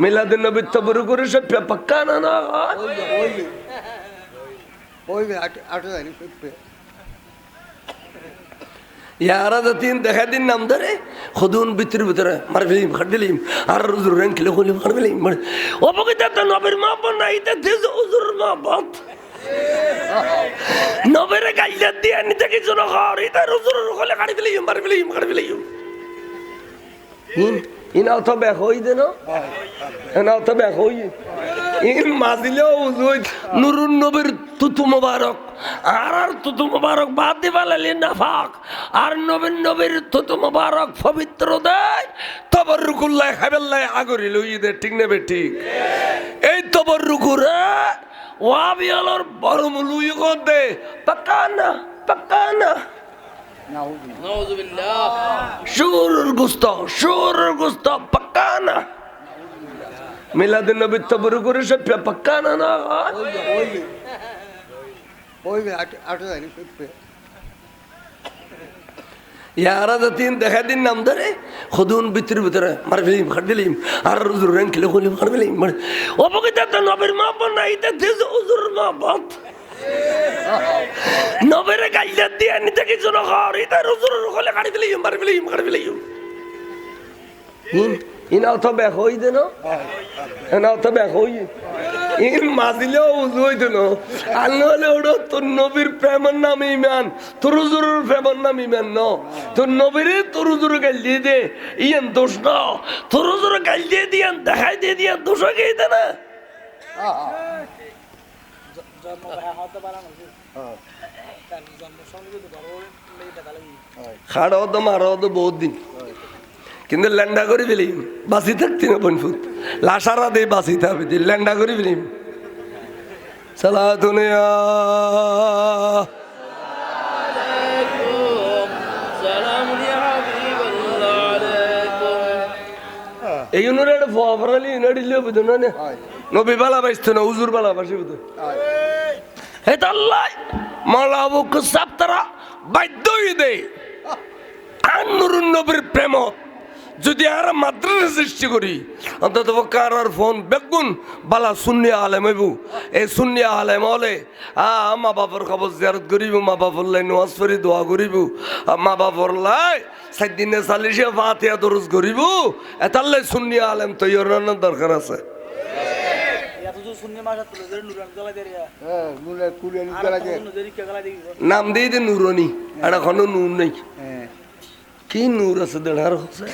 মিলাদুন নবী তবরু করে সব পাক্কা না না ইয়ারা তিন দেখা দিন নাম ধরে খুদুন ভিতরে মার ফেলিম খাট ফেলিম আর হুজুর রেন খেলে খুলি মার ফেলিম অপকিতা তো নবীর মা বোন নাই তা তেজ হুজুর মা বাপ নবীর গাইলা দিয়ে নিতে কিছু না কর এটা হুজুর খলে খাট ফেলিম মার ফেলিম খাট ফেলিম ইনাও তো ব্যাক হই দেন এনাও তো ব্যাক হই ইন মাজিলেও হুজুর নুরুন নবীর তুতু মুবারক আর তুতু মুবারক বাদ দিবালালি নাফাক আর নবীর তুতু মুবারক পবিত্র দেয় তবররুকুল্লাহ হাবিল্লাহ আগরি লই দে ঠিক নেবে ঠিক এই তবররুকুরে ওয়াবিয়ালর বড় মুলুই গদে পাক্কা না নাউযুবিল্লাহ শুরুর গুস্ত পাক্কা না মিলাদুন নবী তবরু করে সব পাক্কা না না ইয়ারা তিন দেখা দিন নাম ধরে খুদুন ভিতরে মার ফেলিম খাট ফেলিম আর হুজুর রেন খেলে খুলি মার ফেলিম অপকিতা তো নবীর মা বোন নাই তা তেজ হুজুর মা বাপ নবীর গাইলা দিয়ে নিতে কিছু না কর এটা হুজুর খলে খাট ফেলিম মার ফেলিম খাট ফেলিম ইনাও তো ব্যাক হই দেন এনাও তো ব্যাক হই ইন মাজিলেও হুজুর দেন আল্লাহলে ওড়ো তোর নবীর প্রেমের নাম ইমান তোর হুজুরের প্রেমের নাম ইমান ন তোর নবীরে তোর হুজুর গাইল দিয়ে দে ইয়ান দোষ না তোর হুজুর গাইল দিয়ে দিয়ান দেখাই দিয়ে দিয়ান দোষ হয়ে দে না খাড়া তো মারা তো বহুত দিন কিন্তু ল্যান্ডা করে ফেলিম বাঁচি থাকতি না বনফুত লাশারা দিয়ে বাঁচিতে হবে ল্যান্ডা করে ফেলিম সালাতুনিয়া এই অনুরে একটা ফরালি নড়িলে বুঝো না নবী বালা বাইস্ত না হুজুর বালা বাসি বুঝো হে আল্লাহ মাওলা আবুকে সাপ্তারা বাধ্য হয়ে দেয় আর নুরুন নবীর প্রেম যদি আর মাদ্রাসা সৃষ্টি করি অন্তত কারার ফোন বেগুন বালা শূন্য আলেম হইব এই শূন্য আলেম হলে মা বাবার খবর জিয়ারত করিব মা বাবার লাই নোয়াজ পড়ি দোয়া করিব মা বাবার লাই 7 দিনে 40 ফাতিহা দরুদ করিব এতাল্লাই শূন্য আলেম তৈরি হওয়ার দরকার আছে নাম দিয়ে দে নুরনি এটা কোনো নূর নেই কি নূর আছে দেড়ার হচ্ছে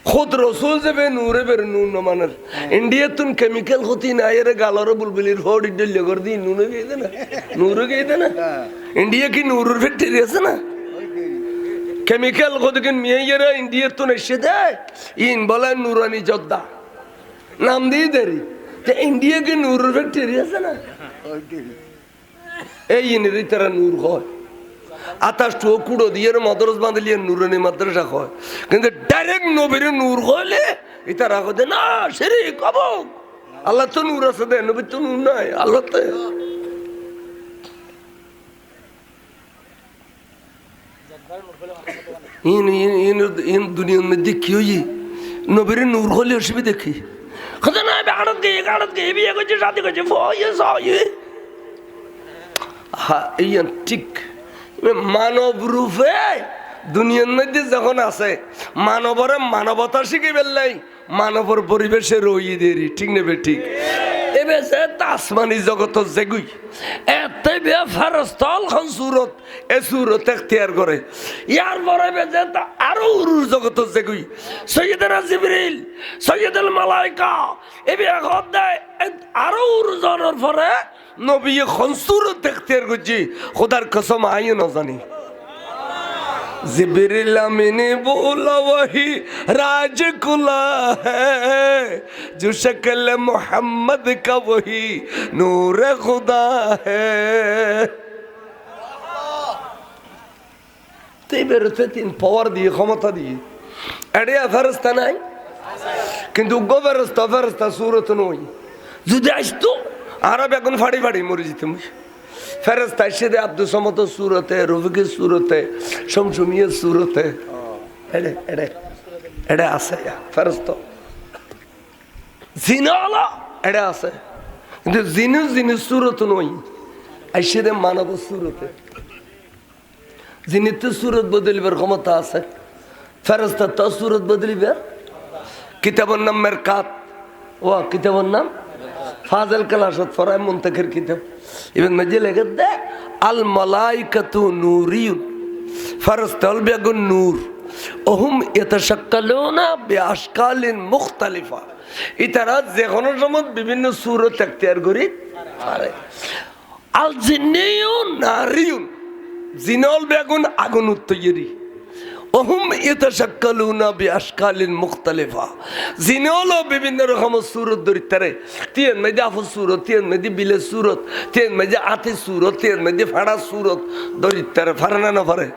খুদ রসুল যাবে নূরে বের নূর নমানের ইন্ডিয়া তুন কেমিক্যাল হতি না এর গালর বুলবুলির হোড ইডল করে দি নুনে গিয়ে দে না নূরে গিয়ে দে না ইন্ডিয়া কি নূরের ফ্যাক্টরি আছে না কেমিক্যাল কতদিন মেয়েরা ইন্ডিয়া তুন এসে দেয় ইন বলে নুরানি যোদ্ধা নাম দিয়ে দেরি ইন্ডিয়া কি নূরের ফ্যাক্টরি আছে না এই ইনের তারা নূর হয় 28 কুড়ো দিয়ে মাদ্রাস বাঁধলিয়ে নুরানি মাদ্রাসা হয় কিন্তু ডাইরেক্ট নবীর নূর হইলে এটা রাখো দে না সেরে কব আল্লাহ তো নূর আছে দে নবীর তো নূর নাই আল্লাহ তো ইন দুনিয়ার মধ্যে কি হই নবীর নূর হলে অসুবিধা দেখি কথা না গাড়ত গিয়ে বিয়ে করছে শাদি করছে হ্যাঁ এই ঠিক মানব রূপে দুনিয়ার মধ্যে যখন আছে মানবরে মানবতা শিখে ফেললাই মানবর পরিবেশে রই দেরি ঠিক নেবে ঠিক এবার আসমানি জগত যেগুই এতে ফেরস্তল খন সুরত এ সুরত এখতিয়ার করে ইয়ার পরে বেজে আরো উরুর জগত যেগুই সৈয়দনা জিবরিল সৈয়দুল মালাইকা এবে এখন দেয় আরো উরু জনের পরে নবী খন সুরত এখতিয়ার করছি খোদার কসম আইও না জানি जिब्रील मैंने बोला वही राज कुला है जो शक्ल मोहम्मद का वही नूर खुदा है বেরোতে 3 পাওয়ার দিয়ে ক্ষমতা দিয়ে এড়িয়া ফেরেশতা নাই কিন্তু ফেরেশতা সুরত নই যদি আসতো আরব এখন ফাড়ি ফাড়ি মরে যেতাম ফেরেশতা এসে দে আব্দুল সমদ সুরতে রফিকের সুরতে শমসুমিয়ের সুরতে এড়ে আছে ফেরেশতা জিনা হলো এটা আছে, কিন্তু জিনিস সুরত নই, আইসে দে মানব সুরতে। জিনিস তো সুরত বদলিবার ক্ষমতা আছে, ফেরেশতার তো সুরত বদলিবার। কিতাবের নাম মেরকাত, ও কিতাবের নাম ফাজল কালাসত ফরায় মুনতাকির কিতাব। ইবন মাঝে লেগে দে আল মালাইকাতু নূরিয়ুন, ফেরেশতা হল বেগুন নূর, ওহুম ইয়াতাশাক্কালুনা বিআশকালিন মুখতালিফা, ইতারা যে কোনো সময় বিভিন্ন সূরত এখতিয়ার করি পারে। আল জিন্নিয়ুন নারিয়ুন, জিনল বেগুন আগুন তৈরি, ওহুম ইয়াতাশাক্কালুনা বিআশকালিন মুখতালিফা, জিনল বিভিন্ন রকম সূরত ধরিতারে। তিন মেদে আফু সূরত, তিন মেদে বিলে সূরত, তিন মেদে আতি সূরত, তিন মেদে ফাড়া সূরত ধরিতারে, ফারে না পারে।